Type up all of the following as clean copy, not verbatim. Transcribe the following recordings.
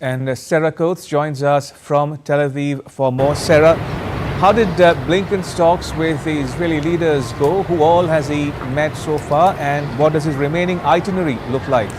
And Sarah Coates joins us from Tel Aviv for more. Sarah, how did Blinken's talks with the Israeli leaders go? Who all has he met so far, and what does his remaining itinerary look like?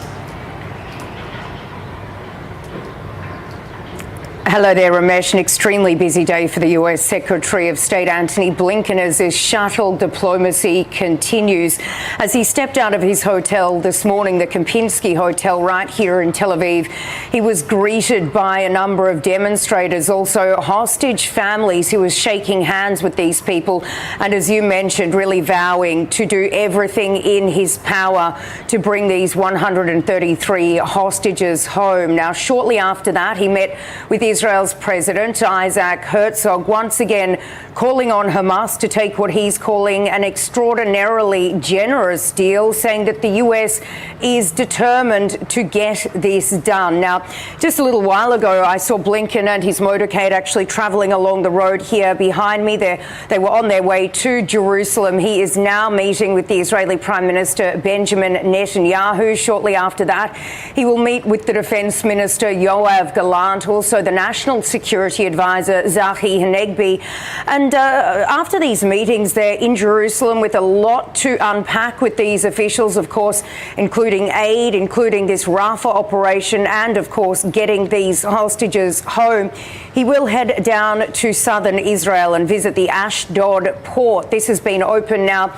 Hello there, Ramesh. An extremely busy day for the US Secretary of State Antony Blinken as his shuttle diplomacy continues. As he stepped out of his hotel this morning, the Kempinski Hotel right here in Tel Aviv, he was greeted by a number of demonstrators, also hostage families. He was shaking hands with these people and, as you mentioned, really vowing to do everything in his power to bring these 133 hostages home. Now, shortly after that, he met with Israel's President Isaac Herzog, once again calling on Hamas to take what he's calling an extraordinarily generous deal, saying that the US is determined to get this done. Now, just a little while ago, I saw Blinken and his motorcade actually travelling along the road here behind me. They were on their way to Jerusalem. He is now meeting with the Israeli Prime Minister Benjamin Netanyahu. Shortly after that, he will meet with the Defence Minister Yoav Gallant, also the National Security Advisor Zahi Hanegbi. And after these meetings, they're in Jerusalem with a lot to unpack with these officials, of course, including aid, including this Rafah operation, and, of course, getting these hostages home. He will head down to southern Israel and visit the Ashdod port. This has been open now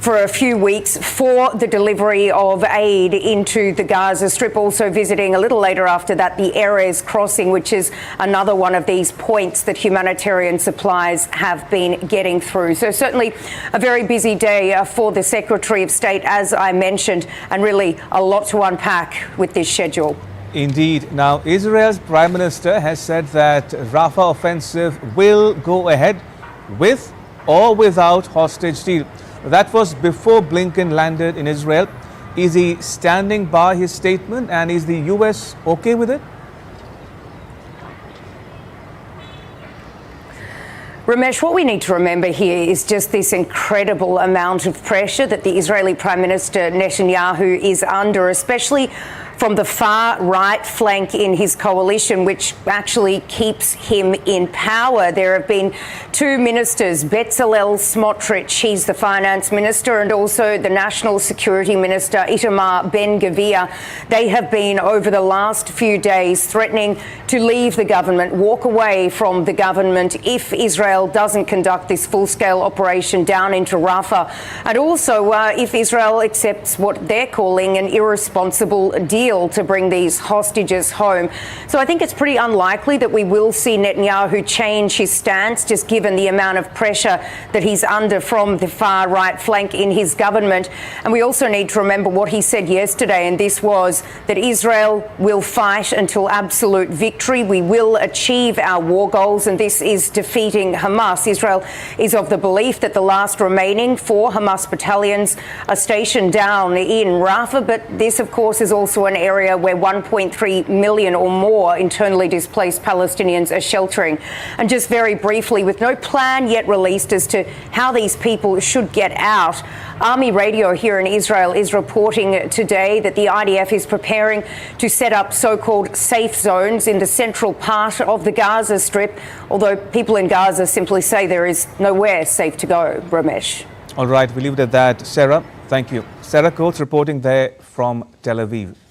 for a few weeks for the delivery of aid into the Gaza Strip, also visiting a little later after that the Erez crossing, which is another one of these points that humanitarian supplies have been getting through. So certainly a very busy day for the Secretary of State, as I mentioned, and really a lot to unpack with this schedule. Indeed. Now, Israel's Prime Minister has said that Rafah offensive will go ahead with or without hostage deal. That was before Blinken landed in Israel. Is he standing by his statement, and is the US okay with it? Ramesh, what we need to remember here is just this incredible amount of pressure that the Israeli Prime Minister Netanyahu is under, especially from the far right flank in his coalition, which actually keeps him in power. There have been two ministers, Bezalel Smotrich, he's the finance minister, and also the national security minister, Itamar Ben-Gvir. They have been, over the last few days, threatening to leave the government, walk away from the government if Israel doesn't conduct this full-scale operation down into Rafah, and also if Israel accepts what they're calling an irresponsible deal to bring these hostages home. So I think it's pretty unlikely that we will see Netanyahu change his stance, just given the amount of pressure that he's under from the far right flank in his government. And we also need to remember what he said yesterday, and this was that Israel will fight until absolute victory. We will achieve our war goals, and this is defeating Hamas. Israel is of the belief that the last remaining 4 Hamas battalions are stationed down in Rafah, but this, of course, is also an area where 1.3 million or more internally displaced Palestinians are sheltering. And just very briefly, with no plan yet released as to how these people should get out, Army Radio here in Israel is reporting today that the IDF is preparing to set up so-called safe zones in the central part of the Gaza Strip, although people in Gaza simply say there is nowhere safe to go. Ramesh. All right, we'll leave it at that. Sarah, thank you. Sarah Coates reporting there from Tel Aviv.